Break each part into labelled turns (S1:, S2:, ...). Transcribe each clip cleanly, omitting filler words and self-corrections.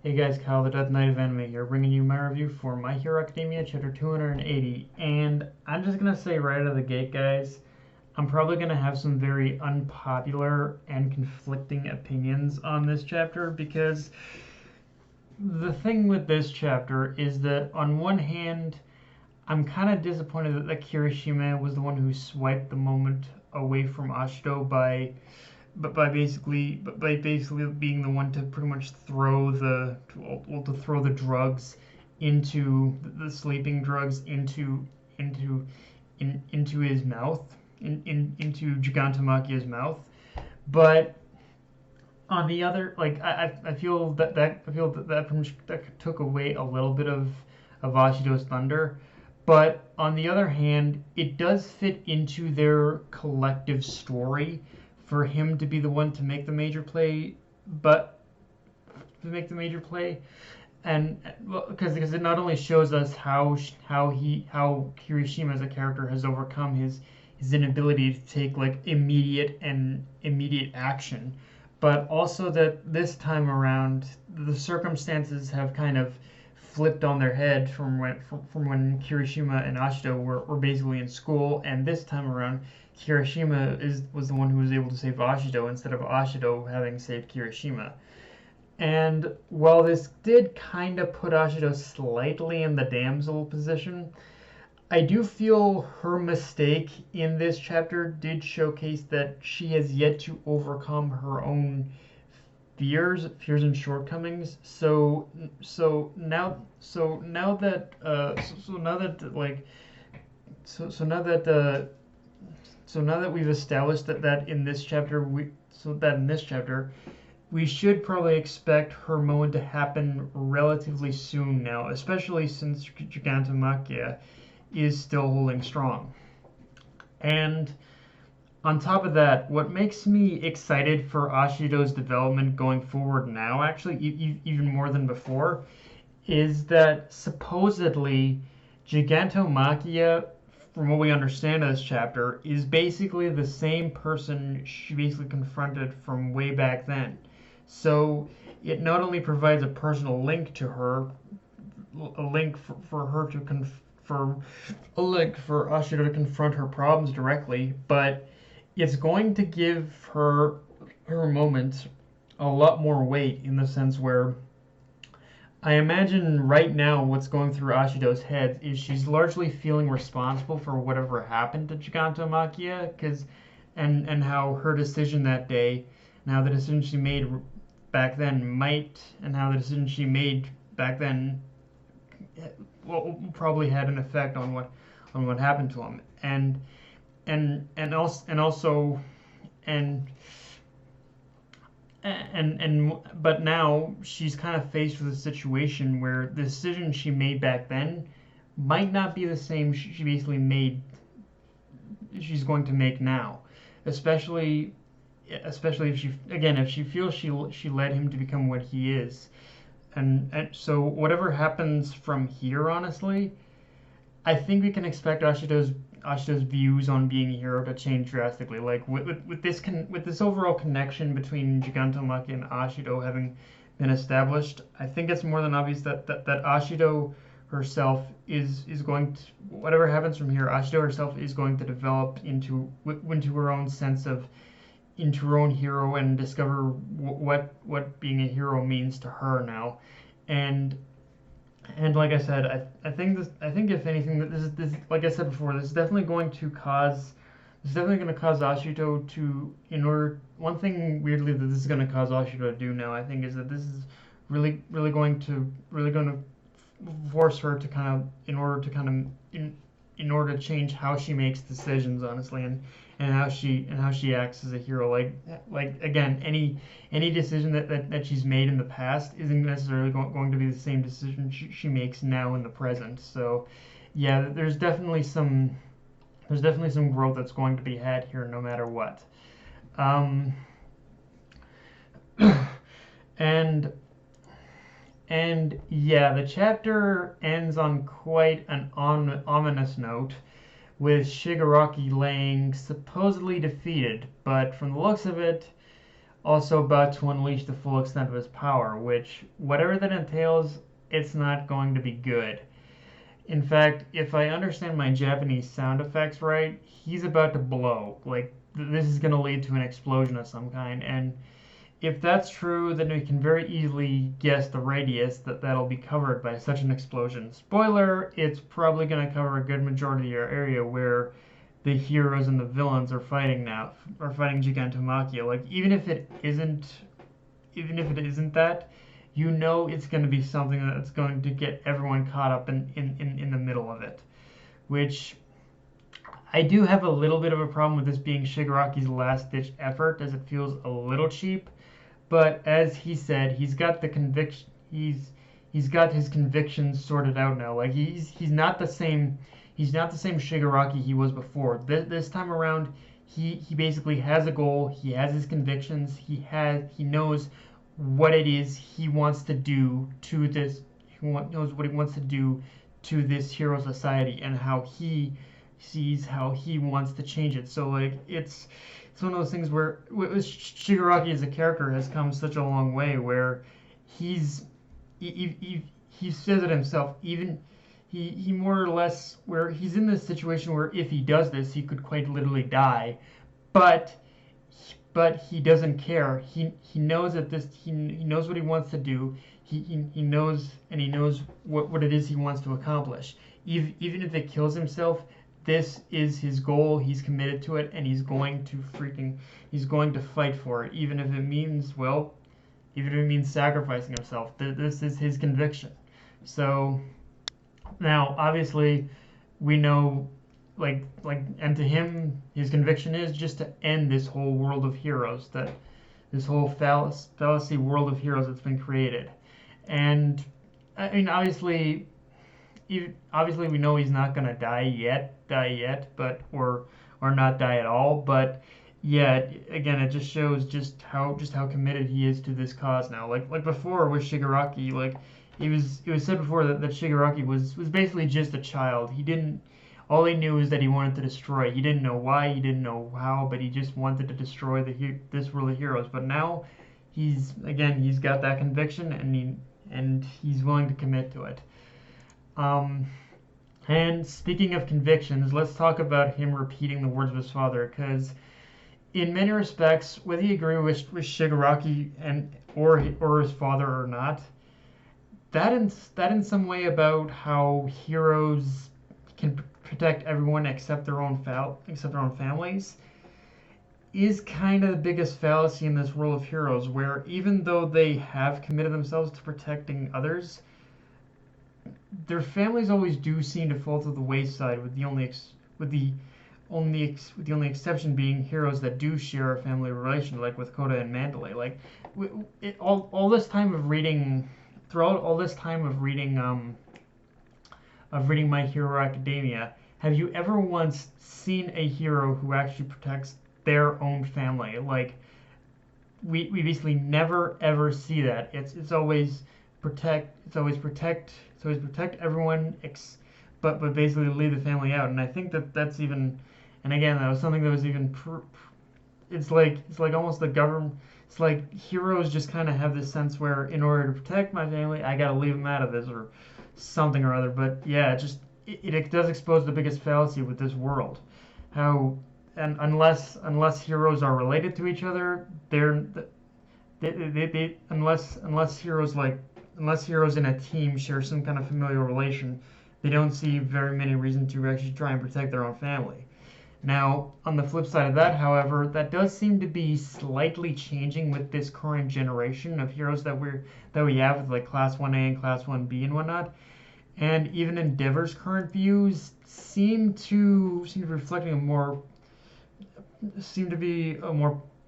S1: Hey guys, Kyle the Death Knight of Anime here, bringing you my review for My Hero Academia Chapter 280. And I'm just gonna say right out of the gate, guys, I'm probably gonna have some very unpopular and conflicting opinions on this chapter because the thing with this chapter is that on one hand, I'm kind of disappointed that Kirishima was the one who swiped the moment away from Ashido by basically being the one to pretty much throw the drugs into the sleeping drugs into his mouth, into Gigantamakia's mouth. But on the other, like I feel that took away a little bit of Ashido's thunder. But on the other hand, it does fit into their collective story for him to be the one to make the major play, but to make the major play, and well, because it not only shows us how Kirishima as a character has overcome his inability to take like immediate action, but also that this time around the circumstances have kind of flipped on their head from when Kirishima and Ashido were basically in school, and this time around Kirishima was the one who was able to save Ashido instead of Ashido having saved Kirishima. And while this did kind of put Ashido slightly in the damsel position, I do feel her mistake in this chapter did showcase that she has yet to overcome her own fears and shortcomings. So now that we've established that in this chapter we should probably expect her moment to happen relatively soon now, especially since Gigantamakia is still holding strong. And on top of that, what makes me excited for Ashido's development going forward now, actually, even more than before, is that supposedly Gigantomachia, from what we understand of this chapter, is basically the same person she basically confronted from way back then. So it not only provides a personal link to her, a link for her to a link for Ashido to confront her problems directly, but it's going to give her moment a lot more weight in the sense where I imagine right now what's going through Ashido's head is she's largely feeling responsible for whatever happened to Gigantomachia, and how her decision that day, now the decision she made back then and how the decision she made back then probably had an effect on what happened to him, but now she's kind of faced with a situation where the decision she made back then might not be the same she's going to make now, especially if she feels she led him to become what he is. And so whatever happens from here, honestly, I think we can expect Ashido's views on being a hero to change drastically. Like with this overall connection between Gigantomachia and Ashido having been established, I think it's more than obvious that Ashido herself is going to, whatever happens from here, Ashido herself is going to develop into her own sense of, into her own hero, and discover what being a hero means to her now. And like I said, I think if anything, that this like I said before, this is definitely going to cause Ashido to, one thing weirdly that this is going to cause Ashido to do now, I think, is that this is really going to force her to in order to change how she makes decisions, honestly, and how she acts as a hero. Like again, any decision that she's made in the past isn't necessarily going to be the same decision she makes now in the present. So yeah, there's definitely some growth that's going to be had here, no matter what. And yeah, the chapter ends on quite an ominous note, with Shigaraki laying supposedly defeated, but from the looks of it, also about to unleash the full extent of his power, which, whatever that entails, it's not going to be good. In fact, if I understand my Japanese sound effects right, he's about to blow. Like, this is going to lead to an explosion of some kind, and if that's true, then we can very easily guess the radius that'll be covered by such an explosion. Spoiler, it's probably going to cover a good majority of your area where the heroes and the villains are fighting now, are fighting Gigantomachia. Like, even if it isn't that, you know it's going to be something that's going to get everyone caught up in the middle of it. Which I do have a little bit of a problem with this being Shigaraki's last-ditch effort, as it feels a little cheap. But as he said, he's got the conviction. He's got his convictions sorted out now. Like he's not the same. He's not the same Shigaraki he was before. This time around, he basically has a goal. He has his convictions. He knows what it is he wants to do to this. Knows what he wants to do to this hero society and how he sees how he wants to change it. So like it's one of those things where Shigaraki as a character has come such a long way where he says it himself. Even he more or less where he's in this situation where if he does this he could quite literally die, but he doesn't care. He knows that he knows what he wants to do. He knows, and he knows what it is he wants to accomplish. Even if it kills himself, this is his goal. He's committed to it, and he's going to fight for it, even if it means sacrificing himself. This is his conviction. So now, obviously, we know, and to him, his conviction is just to end this whole world of heroes, this whole fallacy world of heroes that's been created. And I mean, obviously we know he's not gonna die yet, but or not die at all. But yeah, again, it just shows just how committed he is to this cause now. Like before with Shigaraki, like it was said before that Shigaraki was basically just a child. All he knew is that he wanted to destroy. He didn't know why, he didn't know how, but he just wanted to destroy this world of heroes. But now he's got that conviction, and he's willing to commit to it. And speaking of convictions, let's talk about him repeating the words of his father, because in many respects, whether you agree with Shigaraki or his father or not, that in some way about how heroes can protect everyone except their own families is kind of the biggest fallacy in this world of heroes, where even though they have committed themselves to protecting others, their families always do seem to fall to the wayside, with the only exception being heroes that do share a family relation, like with Koda and Mandalay. Like all this time of reading, throughout all this time of reading My Hero Academia, have you ever once seen a hero who actually protects their own family? Like we basically never ever see that. It's always protect everyone, but basically leave the family out. And I think that's even, and again, that was something that was even. It's like almost the government. It's like heroes just kind of have this sense where, in order to protect my family, I gotta leave them out of this or something or other. But yeah, it does expose the biggest fallacy with this world. How, and unless heroes are related to each other, unless heroes in a team share some kind of familial relation, they don't see very many reasons to actually try and protect their own family. Now, on the flip side of that, however, that does seem to be slightly changing with this current generation of heroes that we have with like Class 1A and Class 1B and whatnot. And even Endeavor's current views seem to be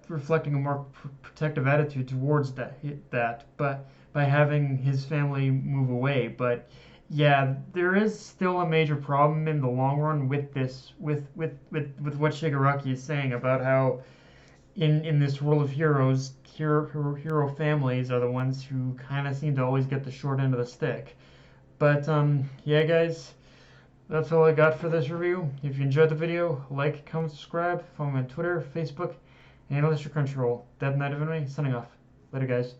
S1: reflecting a more protective attitude towards that, but by having his family move away. But yeah, there is still a major problem in the long run with this, with what Shigaraki is saying about how in this world of heroes, hero families are the ones who kind of seem to always get the short end of the stick. But yeah, guys, that's all I got for this review. If you enjoyed the video, like, comment, subscribe, follow me on Twitter, Facebook, Handle this your Crunchyroll. Dev Night of Anime, signing off. Later, guys.